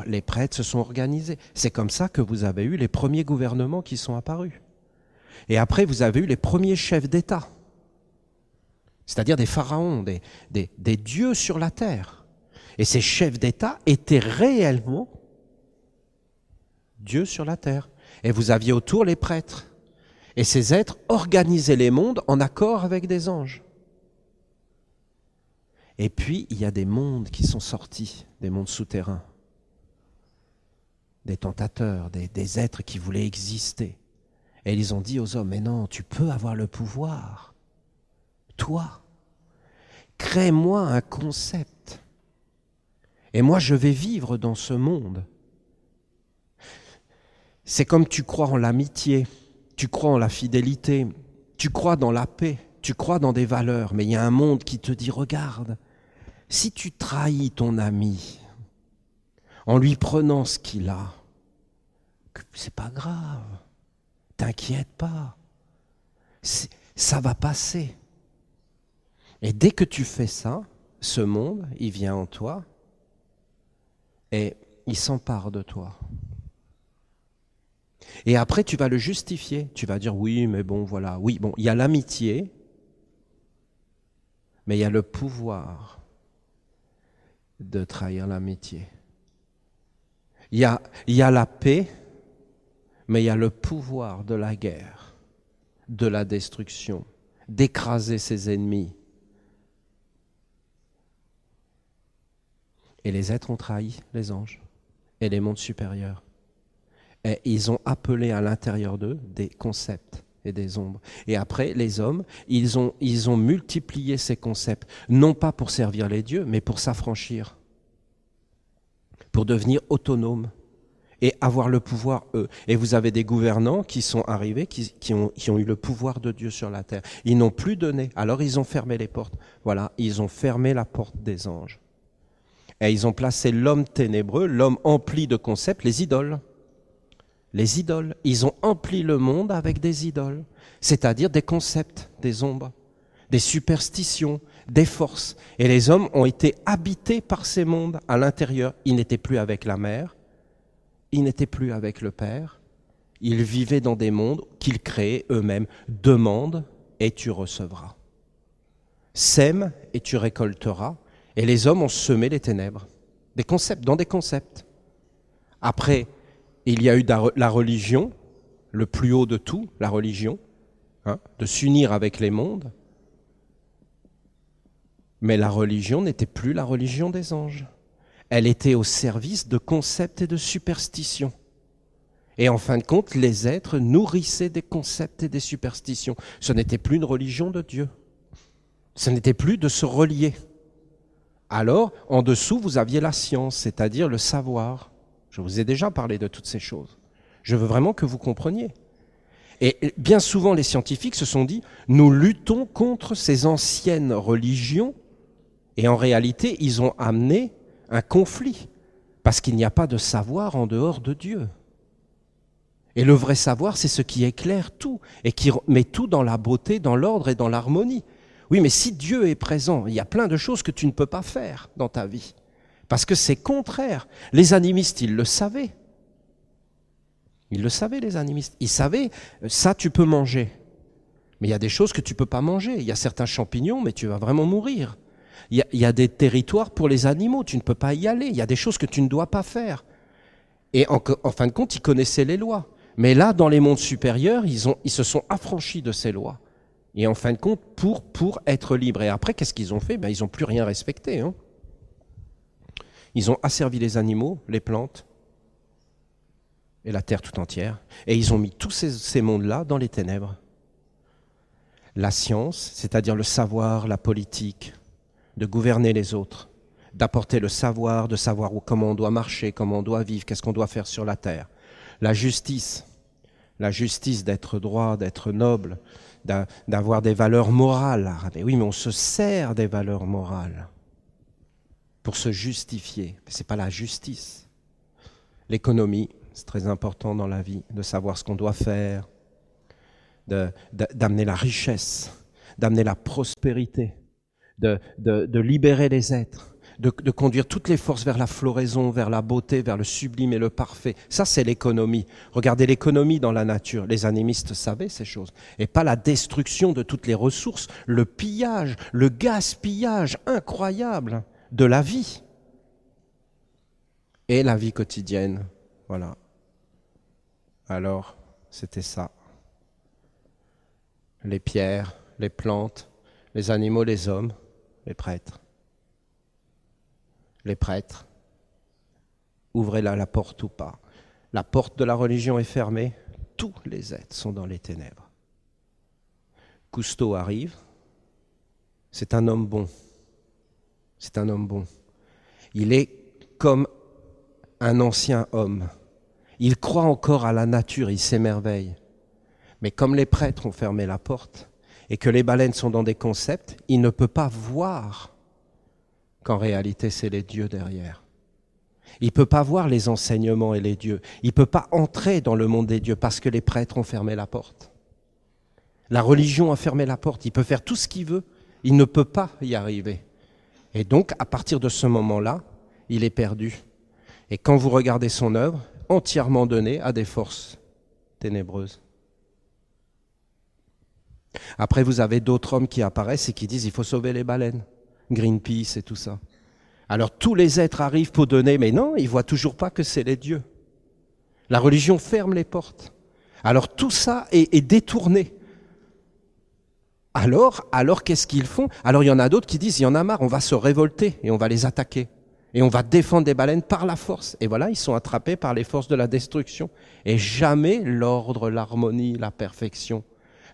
les prêtres se sont organisés. C'est comme ça que vous avez eu les premiers gouvernements qui sont apparus. Et après, vous avez eu les premiers chefs d'État, c'est-à-dire des pharaons, des dieux sur la terre. Et ces chefs d'État étaient réellement Dieu sur la terre. Et vous aviez autour les prêtres. Et ces êtres organisaient les mondes en accord avec des anges. Et puis, il y a des mondes qui sont sortis, des mondes souterrains, des tentateurs, des êtres qui voulaient exister. Et ils ont dit aux hommes, mais non, tu peux avoir le pouvoir. Toi, crée-moi un concept. Et moi, je vais vivre dans ce monde. C'est comme tu crois en l'amitié, tu crois en la fidélité, tu crois dans la paix, tu crois dans des valeurs, mais il y a un monde qui te dit, regarde, si tu trahis ton ami en lui prenant ce qu'il a, c'est pas grave, t'inquiète pas, ça va passer. Et dès que tu fais ça, ce monde, il vient en toi et il s'empare de toi. Et après, tu vas le justifier. Tu vas dire, oui, mais bon, voilà. Oui, bon, il y a l'amitié, mais il y a le pouvoir de trahir l'amitié. Il y a la paix, mais il y a le pouvoir de la guerre, de la destruction, d'écraser ses ennemis. Et les êtres ont trahi les anges et les mondes supérieurs. Et ils ont appelé à l'intérieur d'eux des concepts et des ombres. Et après, les hommes, ils ont multiplié ces concepts, non pas pour servir les dieux, mais pour s'affranchir, pour devenir autonomes et avoir le pouvoir, eux. Et vous avez des gouvernants qui sont arrivés, qui ont eu le pouvoir de Dieu sur la terre. Ils n'ont plus donné, alors ils ont fermé les portes. Voilà, ils ont fermé la porte des anges. Et ils ont placé l'homme ténébreux, l'homme empli de concepts, les idoles. Les idoles, ils ont empli le monde avec des idoles, c'est-à-dire des concepts, des ombres, des superstitions, des forces. Et les hommes ont été habités par ces mondes à l'intérieur. Ils n'étaient plus avec la mère, ils n'étaient plus avec le père, Ils vivaient dans des mondes qu'ils créaient eux-mêmes. Demande et tu recevras. Sème et tu récolteras. Et les hommes ont semé les ténèbres. Des concepts, dans des concepts. Après, il y a eu la religion, le plus haut de tout, la religion, de s'unir avec les mondes. Mais la religion n'était plus la religion des anges. Elle était au service de concepts et de superstitions. Et en fin de compte, les êtres nourrissaient des concepts et des superstitions. Ce n'était plus une religion de Dieu. Ce n'était plus de se relier. Alors, en dessous, vous aviez la science, c'est-à-dire le savoir. Je vous ai déjà parlé de toutes ces choses. Je veux vraiment que vous compreniez. Et bien souvent, les scientifiques se sont dit, nous luttons contre ces anciennes religions, et en réalité, ils ont amené un conflit, parce qu'il n'y a pas de savoir en dehors de Dieu. Et le vrai savoir, c'est ce qui éclaire tout, et qui met tout dans la beauté, dans l'ordre et dans l'harmonie. Oui, mais si Dieu est présent, il y a plein de choses que tu ne peux pas faire dans ta vie, parce que c'est contraire. Les animistes, ils le savaient. Ils le savaient, les animistes. Ils savaient, ça tu peux manger. Mais il y a des choses que tu ne peux pas manger. Il y a certains champignons, mais tu vas vraiment mourir. Il y a des territoires pour les animaux, tu ne peux pas y aller. Il y a des choses que tu ne dois pas faire. Et en fin de compte, ils connaissaient les lois. Mais là, dans les mondes supérieurs, ils se sont affranchis de ces lois. Et en fin de compte, pour être libres. Et après, qu'est-ce qu'ils ont fait ? Ils n'ont plus rien respecté. Ils ont asservi les animaux, les plantes, et la terre tout entière. Et ils ont mis tous ces mondes-là dans les ténèbres. La science, c'est-à-dire le savoir, la politique, de gouverner les autres, d'apporter le savoir, de savoir comment on doit marcher, comment on doit vivre, qu'est-ce qu'on doit faire sur la terre. La justice d'être droit, d'être noble, d'avoir des valeurs morales. Mais oui, mais on se sert des valeurs morales pour se justifier. Mais ce n'est pas la justice. L'économie, c'est très important dans la vie, de savoir ce qu'on doit faire, d'amener la richesse, d'amener la prospérité, de libérer les êtres, de conduire toutes les forces vers la floraison, vers la beauté, vers le sublime et le parfait. Ça, c'est l'économie. Regardez l'économie dans la nature. Les animistes savaient ces choses. Et pas la destruction de toutes les ressources, le pillage, le gaspillage incroyable de la vie. Et la vie quotidienne. Voilà. Alors, c'était ça. Les pierres, les plantes, les animaux, les hommes, les prêtres. Les prêtres, ouvrez-la la porte ou pas. La porte de la religion est fermée, tous les êtres sont dans les ténèbres. Cousteau arrive, c'est un homme bon. C'est un homme bon. Il est comme un ancien homme. Il croit encore à la nature, il s'émerveille. Mais comme les prêtres ont fermé la porte et que les baleines sont dans des concepts, il ne peut pas voir qu'en réalité c'est les dieux derrière. Il ne peut pas voir les enseignements et les dieux. Il ne peut pas entrer dans le monde des dieux parce que les prêtres ont fermé la porte. La religion a fermé la porte. Il peut faire tout ce qu'il veut. Il ne peut pas y arriver. Et donc, à partir de ce moment-là, il est perdu. Et quand vous regardez son œuvre, entièrement donnée à des forces ténébreuses. Après, vous avez d'autres hommes qui apparaissent et qui disent « il faut sauver les baleines ». Greenpeace et tout ça. Alors tous les êtres arrivent pour donner, mais non, ils ne voient toujours pas que c'est les dieux. La religion ferme les portes. Alors tout ça est détourné. Alors qu'est-ce qu'ils font ? Alors il y en a d'autres qui disent, il y en a marre, on va se révolter et on va les attaquer. Et on va défendre des baleines par la force. Et voilà, ils sont attrapés par les forces de la destruction. Et jamais l'ordre, l'harmonie, la perfection,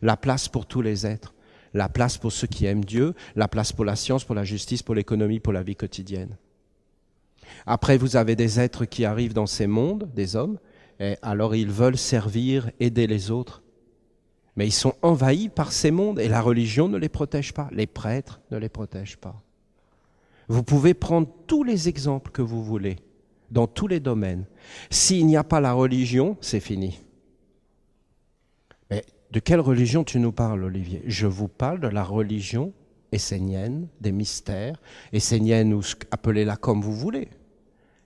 la place pour tous les êtres. La place pour ceux qui aiment Dieu, la place pour la science, pour la justice, pour l'économie, pour la vie quotidienne. Après, vous avez des êtres qui arrivent dans ces mondes, des hommes, et alors ils veulent servir, aider les autres. Mais ils sont envahis par ces mondes et la religion ne les protège pas, les prêtres ne les protègent pas. Vous pouvez prendre tous les exemples que vous voulez, dans tous les domaines. S'il n'y a pas la religion, c'est fini. Mais de quelle religion tu nous parles, Olivier ? Je vous parle de la religion essénienne, des mystères, essénienne ou appelez-la comme vous voulez.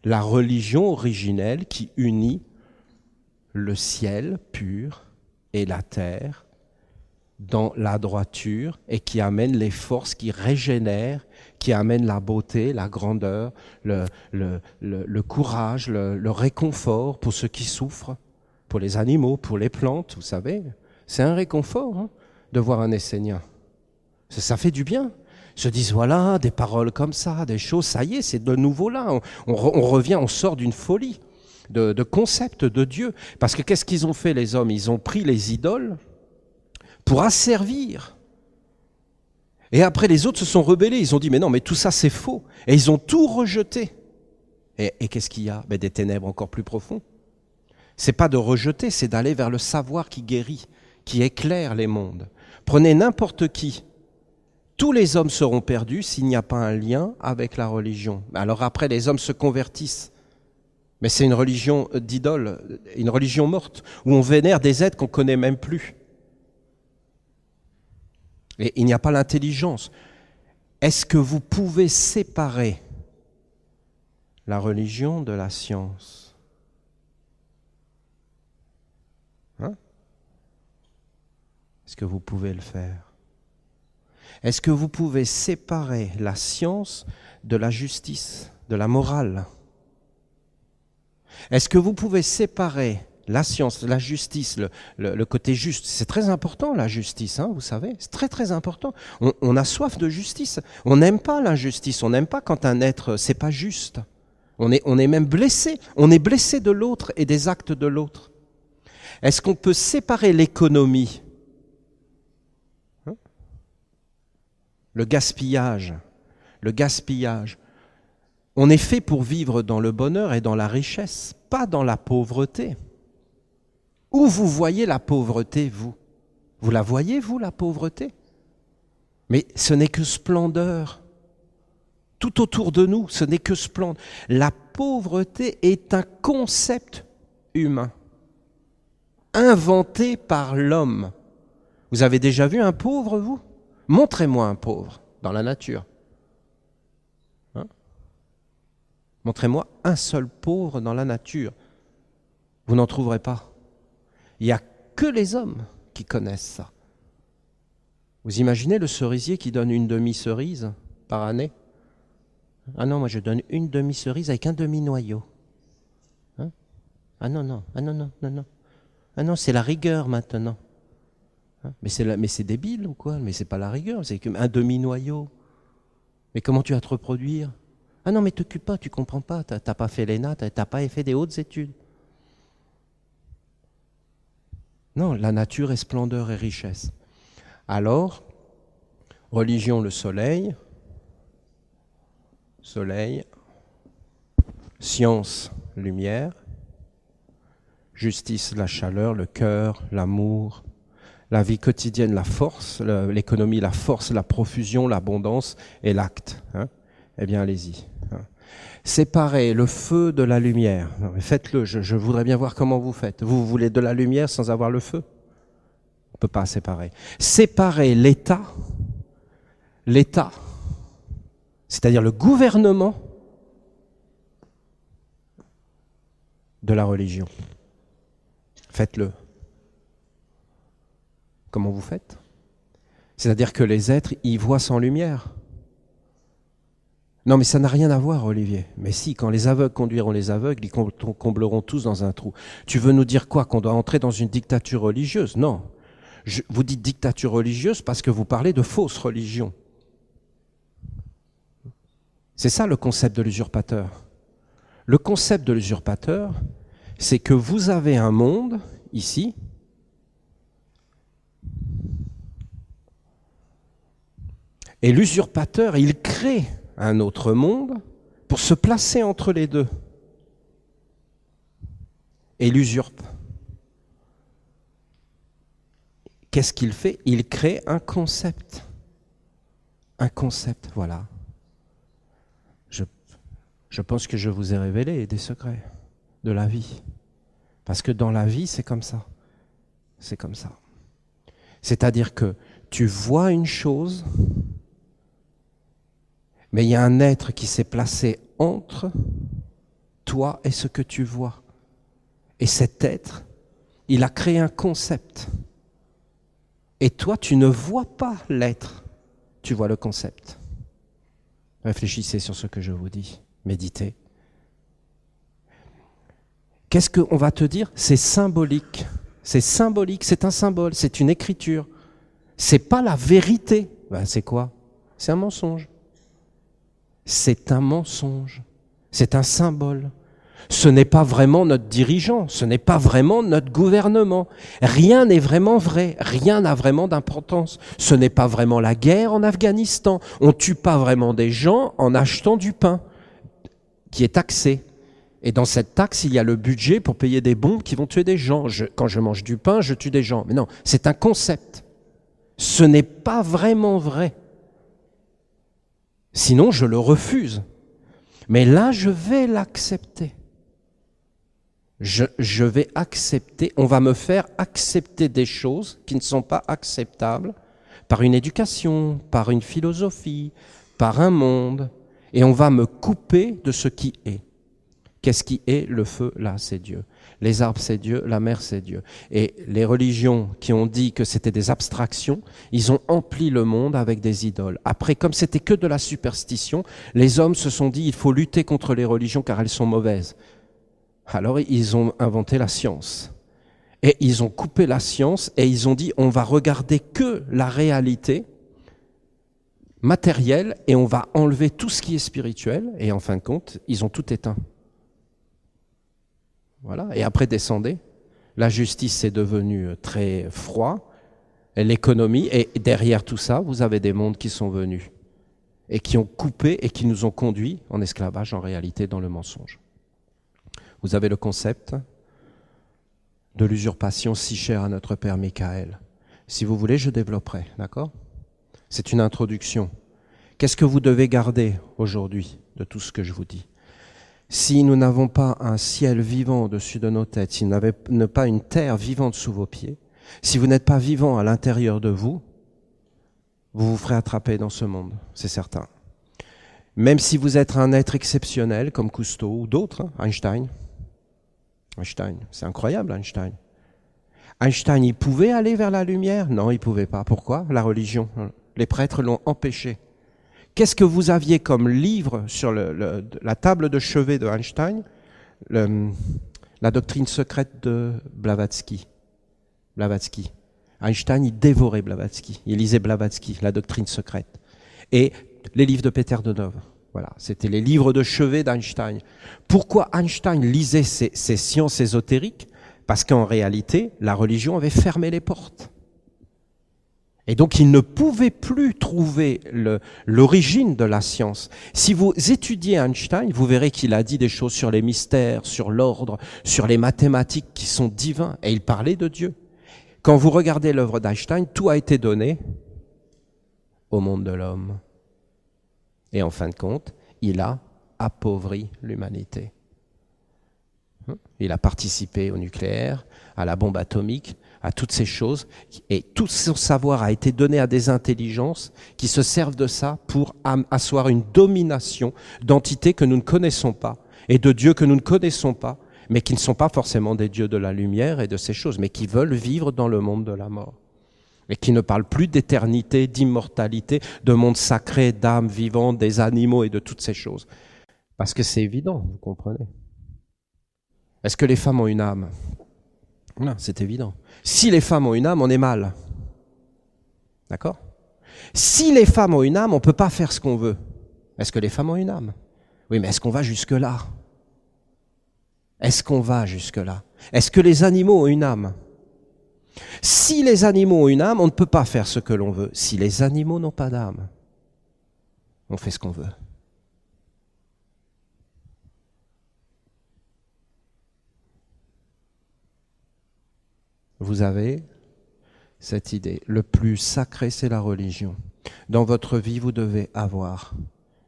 La religion originelle qui unit le ciel pur et la terre dans la droiture et qui amène les forces, qui régénèrent, qui amènent la beauté, la grandeur, le courage, le réconfort pour ceux qui souffrent, pour les animaux, pour les plantes, vous savez. C'est un réconfort de voir un Essénien. Ça fait du bien. Ils se disent, voilà, des paroles comme ça, des choses, ça y est, c'est de nouveau là. On revient, on sort d'une folie de concept de Dieu. Parce que qu'est-ce qu'ils ont fait les hommes? Ils ont pris les idoles pour asservir. Et après, les autres se sont rebellés. Ils ont dit, mais non, mais tout ça, c'est faux. Et ils ont tout rejeté. Et qu'est-ce qu'il y a? Des ténèbres encore plus profondes. C'est pas de rejeter, c'est d'aller vers le savoir qui guérit, qui éclaire les mondes. Prenez n'importe qui. Tous les hommes seront perdus s'il n'y a pas un lien avec la religion. Alors après, les hommes se convertissent. Mais c'est une religion d'idole, une religion morte, où on vénère des êtres qu'on ne connaît même plus. Et il n'y a pas l'intelligence. Est-ce que vous pouvez séparer la religion de la science? Est-ce que vous pouvez le faire? Est-ce que vous pouvez séparer la science de la justice, de la morale? Est-ce que vous pouvez séparer la science, la justice, le côté juste? C'est très important la justice, vous savez, c'est très très important. On a soif de justice. On n'aime pas l'injustice, on n'aime pas quand un être, c'est pas juste. On est même blessé, on est blessé de l'autre et des actes de l'autre. Est-ce qu'on peut séparer l'économie? Le gaspillage. On est fait pour vivre dans le bonheur et dans la richesse, pas dans la pauvreté. Où vous voyez la pauvreté, vous? Vous la voyez, vous, la pauvreté? Mais ce n'est que splendeur. Tout autour de nous, ce n'est que splendeur. La pauvreté est un concept humain, inventé par l'homme. Vous avez déjà vu un pauvre, vous? Montrez-moi un pauvre dans la nature. Montrez-moi un seul pauvre dans la nature. Vous n'en trouverez pas. Il n'y a que les hommes qui connaissent ça. Vous imaginez le cerisier qui donne une demi-cerise par année? Ah non, moi je donne une demi-cerise avec un demi-noyau. Ah non. Ah non, c'est la rigueur maintenant. Mais c'est débile ou quoi? Mais c'est pas la rigueur, c'est un demi-noyau. Mais comment tu vas te reproduire? Ah non, mais t'occupe pas, tu comprends pas, t'as pas fait l'ENA, t'as pas fait des hautes études. Non, la nature est splendeur et richesse. Alors, religion, le soleil, science, lumière, justice, la chaleur, le cœur, l'amour, la vie quotidienne, la force, l'économie, la force, la profusion, l'abondance et l'acte. Eh bien, allez-y. Séparez le feu de la lumière. Faites-le, je voudrais bien voir comment vous faites. Vous voulez de la lumière sans avoir le feu? On ne peut pas séparer. Séparez l'État, c'est-à-dire le gouvernement, de la religion. Faites-le. Comment vous faites? C'est-à-dire que les êtres y voient sans lumière. Non, mais ça n'a rien à voir, Olivier. Mais si, quand les aveugles conduiront les aveugles, ils combleront tous dans un trou. Tu veux nous dire quoi? Qu'on doit entrer dans une dictature religieuse? Non. Vous dites dictature religieuse parce que vous parlez de fausse religion. C'est ça le concept de l'usurpateur. Le concept de l'usurpateur, c'est que vous avez un monde, ici, et l'usurpateur, il crée un autre monde pour se placer entre les deux. Et l'usurpe. Qu'est-ce qu'il fait? Il crée un concept. Un concept, voilà. Je pense que je vous ai révélé des secrets de la vie. Parce que dans la vie, c'est comme ça. C'est comme ça. C'est-à-dire que tu vois une chose, mais il y a un être qui s'est placé entre toi et ce que tu vois. Et cet être Il a créé un concept. Et toi, tu ne vois pas l'être, tu vois le concept. Réfléchissez sur ce que je vous dis, méditez. Qu'est-ce qu'on va te dire? C'est symbolique, c'est un symbole, c'est une écriture. C'est pas la vérité. Ben, c'est quoi? C'est un mensonge. C'est un mensonge. C'est un symbole. Ce n'est pas vraiment notre dirigeant, ce n'est pas vraiment notre gouvernement. Rien n'est vraiment vrai, rien n'a vraiment d'importance. Ce n'est pas vraiment la guerre en Afghanistan. On ne tue pas vraiment des gens en achetant du pain qui est taxé. Et dans cette taxe, il y a le budget pour payer des bombes qui vont tuer des gens. Quand je mange du pain, je tue des gens. Mais non, c'est un concept. Ce n'est pas vraiment vrai. Sinon, je le refuse. Mais là, je vais l'accepter. Je vais accepter, on va me faire accepter des choses qui ne sont pas acceptables par une éducation, par une philosophie, par un monde, et on va me couper de ce qui est. Qu'est-ce qui est? Le feu, là, c'est Dieu. Les arbres, c'est Dieu. La mer, c'est Dieu. Et les religions qui ont dit que c'était des abstractions, ils ont empli le monde avec des idoles. Après, comme c'était que de la superstition, les hommes se sont dit il faut lutter contre les religions car elles sont mauvaises. Alors ils ont inventé la science. Et ils ont coupé la science et ils ont dit on va regarder que la réalité matérielle et on va enlever tout ce qui est spirituel. Et en fin de compte, ils ont tout éteint. Voilà. Et après, descendez. La justice est devenue très froid. Et l'économie, et derrière tout ça, vous avez des mondes qui sont venus et qui ont coupé et qui nous ont conduits en esclavage en réalité dans le mensonge. Vous avez le concept de l'usurpation si cher à notre père Michael. Si vous voulez, je développerai, d'accord? C'est une introduction. Qu'est-ce que vous devez garder aujourd'hui de tout ce que je vous dis? Si nous n'avons pas un ciel vivant au-dessus de nos têtes, si nous n'avons pas une terre vivante sous vos pieds, si vous n'êtes pas vivant à l'intérieur de vous, vous vous ferez attraper dans ce monde, c'est certain. Même si vous êtes un être exceptionnel comme Cousteau ou d'autres, Einstein, c'est incroyable Einstein. Einstein, il pouvait aller vers la lumière? Non, il ne pouvait pas. Pourquoi? La religion. Les prêtres l'ont empêché. Qu'est-ce que vous aviez comme livre sur la table de chevet de Einstein? La doctrine secrète de Blavatsky. Einstein, il dévorait Blavatsky. Il lisait Blavatsky, la doctrine secrète. Et les livres de Peter Dönhoff. Voilà, c'était les livres de chevet d'Einstein. Pourquoi Einstein lisait ces sciences ésotériques? Parce qu'en réalité, la religion avait fermé les portes. Et donc, il ne pouvait plus trouver l'origine de la science. Si vous étudiez Einstein, vous verrez qu'il a dit des choses sur les mystères, sur l'ordre, sur les mathématiques qui sont divins. Et il parlait de Dieu. Quand vous regardez l'œuvre d'Einstein, tout a été donné au monde de l'homme. Et en fin de compte, il a appauvri l'humanité. Il a participé au nucléaire, à la bombe atomique, à toutes ces choses. Et tout son savoir a été donné à des intelligences qui se servent de ça pour asseoir une domination d'entités que nous ne connaissons pas et de dieux que nous ne connaissons pas, mais qui ne sont pas forcément des dieux de la lumière et de ces choses, mais qui veulent vivre dans le monde de la mort. Et qui ne parle plus d'éternité, d'immortalité, de monde sacré, d'âme vivante, des animaux et de toutes ces choses. Parce que c'est évident, vous comprenez. Est-ce que les femmes ont une âme? Non, c'est évident. Si les femmes ont une âme, on est mal. D'accord? Si les femmes ont une âme, on ne peut pas faire ce qu'on veut. Est-ce que les femmes ont une âme? Oui, mais est-ce qu'on va jusque-là? Est-ce qu'on va jusque-là? Est-ce que les animaux ont une âme? Si les animaux ont une âme, on ne peut pas faire ce que l'on veut. Si les animaux n'ont pas d'âme, on fait ce qu'on veut. Vous avez cette idée. Le plus sacré, c'est la religion. Dans votre vie, vous devez avoir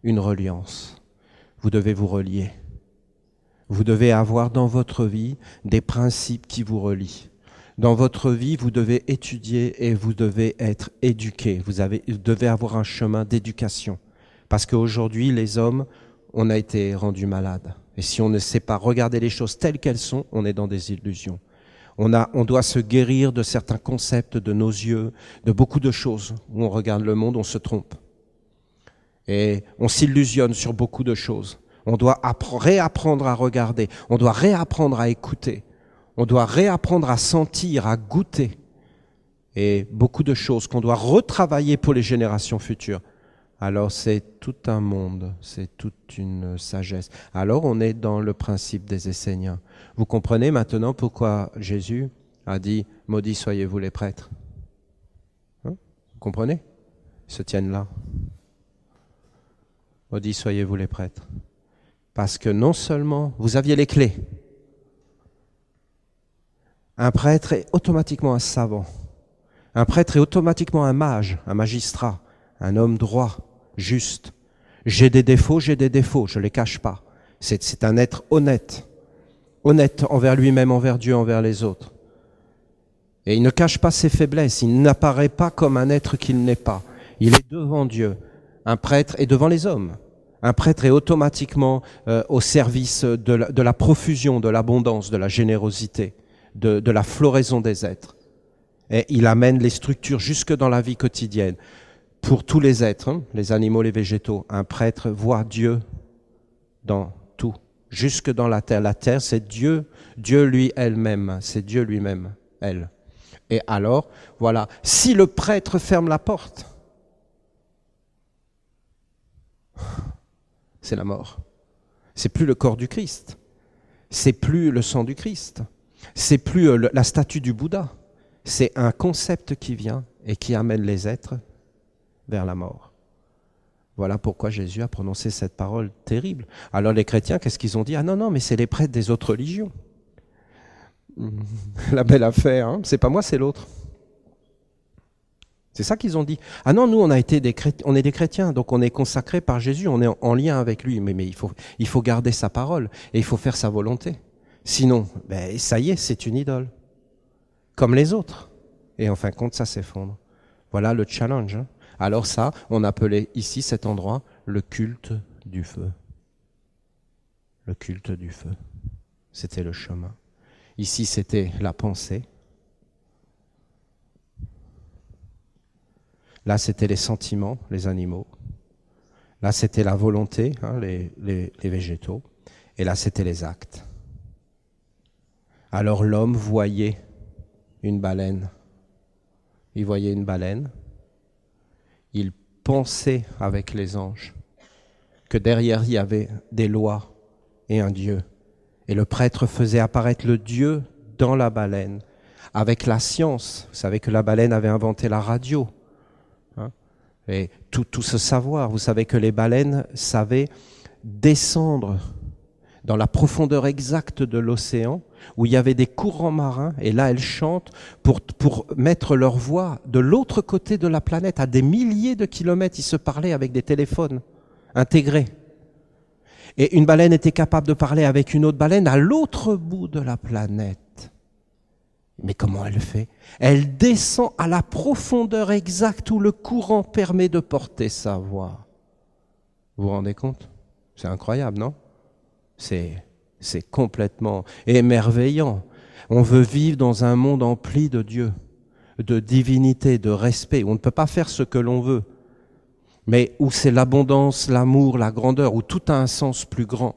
une reliance. Vous devez vous relier. Vous devez avoir dans votre vie des principes qui vous relient. Dans votre vie, vous devez étudier et vous devez être éduqué. Vous devez avoir un chemin d'éducation. Parce qu'aujourd'hui, les hommes, on a été rendus malades. Et si on ne sait pas regarder les choses telles qu'elles sont, on est dans des illusions. On doit se guérir de certains concepts de nos yeux, de beaucoup de choses. Où on regarde le monde, on se trompe. Et on s'illusionne sur beaucoup de choses. On doit réapprendre à regarder. On doit réapprendre à écouter. On doit réapprendre à sentir, à goûter. Et beaucoup de choses qu'on doit retravailler pour les générations futures. Alors c'est tout un monde, c'est toute une sagesse. Alors on est dans le principe des Esséniens. Vous comprenez maintenant pourquoi Jésus a dit « Maudits soyez-vous les prêtres ». Vous comprenez ? Ils se tiennent là. « Maudits soyez-vous les prêtres ». Parce que non seulement vous aviez les clés, un prêtre est automatiquement un savant. Un prêtre est automatiquement un mage, un magistrat, un homme droit, juste. J'ai des défauts, je ne les cache pas. C'est un être honnête. Honnête envers lui-même, envers Dieu, envers les autres. Et il ne cache pas ses faiblesses, il n'apparaît pas comme un être qu'il n'est pas. Il est devant Dieu. Un prêtre est devant les hommes. Un prêtre est automatiquement au service de la profusion, de l'abondance, de la générosité, de la floraison des êtres. Et il amène les structures jusque dans la vie quotidienne. Pour tous les êtres, les animaux, les végétaux, un prêtre voit Dieu dans tout, jusque dans la terre. La terre, c'est Dieu, Dieu lui elle-même, c'est Dieu lui-même, elle. Et alors, voilà, si le prêtre ferme la porte, c'est la mort. C'est plus le corps du Christ, c'est plus le sang du Christ, c'est plus la statue du Bouddha. C'est un concept qui vient et qui amène les êtres vers la mort. Voilà pourquoi Jésus a prononcé cette parole terrible. Alors les chrétiens, qu'est-ce qu'ils ont dit ? Ah non, mais c'est les prêtres des autres religions. La belle affaire, hein ? C'est pas moi, c'est l'autre. C'est ça qu'ils ont dit. Ah non, nous on est des chrétiens, donc on est consacrés par Jésus, on est en lien avec lui. Mais il faut garder sa parole et il faut faire sa volonté. Sinon, ça y est, c'est une idole. Comme les autres. Et en fin de compte, ça s'effondre. Voilà le challenge. Hein. Alors ça, on appelait ici cet endroit le culte du feu. Le culte du feu. C'était le chemin. Ici, c'était la pensée. Là, c'était les sentiments, les animaux. Là, c'était la volonté, hein, les végétaux. Et là, c'était les actes. Alors l'homme voyait une baleine. Il voyait une baleine. Il pensait avec les anges que derrière il y avait des lois et un Dieu. Et le prêtre faisait apparaître le Dieu dans la baleine. Avec la science, vous savez que la baleine avait inventé la radio. Hein, et tout ce savoir, vous savez que les baleines savaient descendre dans la profondeur exacte de l'océan, où il y avait des courants marins, et là elles chantent pour mettre leur voix de l'autre côté de la planète, à des milliers de kilomètres. Ils se parlaient avec des téléphones intégrés. Et une baleine était capable de parler avec une autre baleine à l'autre bout de la planète. Mais comment elle fait ? Elle descend à la profondeur exacte où le courant permet de porter sa voix. Vous vous rendez compte ? C'est incroyable, non ? C'est complètement émerveillant. On veut vivre dans un monde empli de Dieu, de divinité, de respect. On ne peut pas faire ce que l'on veut, mais où c'est l'abondance, l'amour, la grandeur, où tout a un sens plus grand.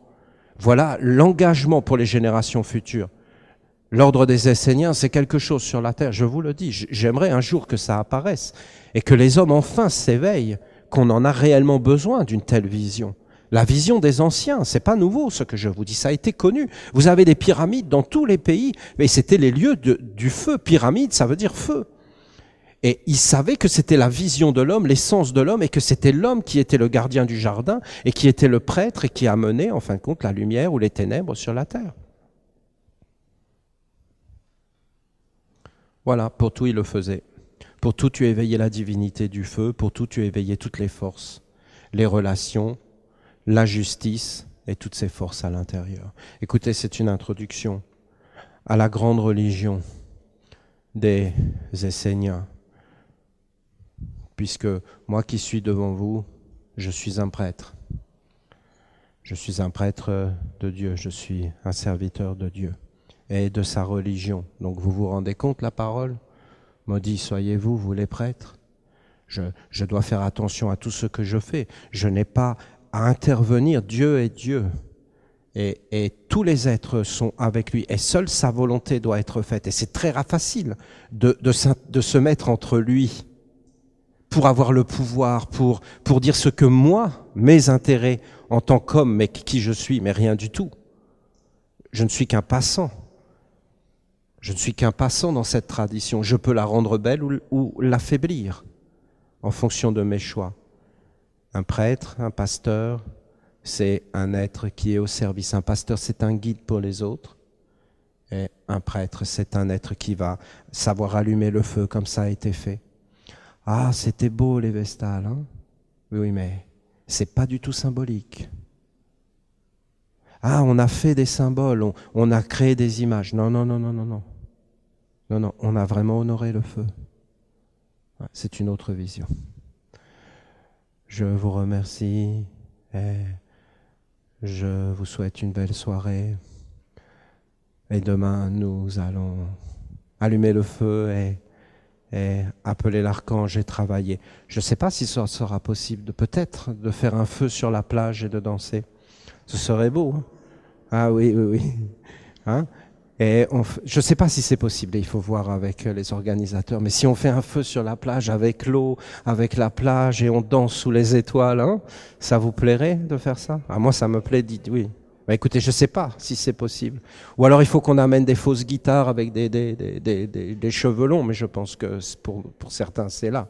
Voilà l'engagement pour les générations futures. L'ordre des Esséniens, c'est quelque chose sur la terre, je vous le dis. J'aimerais un jour que ça apparaisse et que les hommes enfin s'éveillent, qu'on en a réellement besoin d'une telle vision. La vision des anciens, c'est pas nouveau ce que je vous dis, ça a été connu. Vous avez des pyramides dans tous les pays, mais c'était les lieux du feu. Pyramide, ça veut dire feu. Et ils savaient que c'était la vision de l'homme, l'essence de l'homme, et que c'était l'homme qui était le gardien du jardin, et qui était le prêtre, et qui amenait, en fin de compte, la lumière ou les ténèbres sur la terre. Voilà, pour tout il le faisait. Pour tout tu éveillais la divinité du feu, pour tout tu éveillais toutes les forces, les relations, la justice et toutes ces forces à l'intérieur. Écoutez, c'est une introduction à la grande religion des Esséniens, puisque moi qui suis devant vous, je suis un prêtre. Je suis un prêtre de Dieu, je suis un serviteur de Dieu. et de sa religion. Donc vous vous rendez compte, la parole? Maudits soyez-vous, vous les prêtres. Je dois faire attention à tout ce que je fais. Je n'ai pas à intervenir. Dieu est Dieu. Et tous les êtres sont avec lui. Et seule sa volonté doit être faite. Et c'est très facile de se mettre entre lui pour avoir le pouvoir, pour dire ce que moi, mes intérêts en tant qu'homme, mais qui je suis, mais rien du tout. Je ne suis qu'un passant. Je ne suis qu'un passant dans cette tradition. Je peux la rendre belle ou l'affaiblir en fonction de mes choix. Un prêtre, un pasteur, c'est un être qui est au service. Un pasteur, c'est un guide pour les autres. Et un prêtre, c'est un être qui va savoir allumer le feu comme ça a été fait. Ah, c'était beau les vestales, hein? Oui, mais c'est pas du tout symbolique. Ah, on a fait des symboles, on a créé des images. Non, non, non, non, non, non. Non, non, on a vraiment honoré le feu. C'est une autre vision. Je vous remercie et je vous souhaite une belle soirée. Et demain, nous allons allumer le feu et appeler l'archange et travailler. Je ne sais pas si ça sera possible, peut-être, de faire un feu sur la plage et de danser. Ce serait beau. Hein? Ah oui, oui, oui. Hein? Et je ne sais pas si c'est possible, il faut voir avec les organisateurs, mais si on fait un feu sur la plage avec l'eau, avec la plage et on danse sous les étoiles, hein, ça vous plairait de faire ça? Ah, moi, ça me plaît, dites oui. Bah, écoutez, je ne sais pas si c'est possible. Ou alors il faut qu'on amène des fausses guitares avec des cheveux longs, mais je pense que pour certains, c'est là.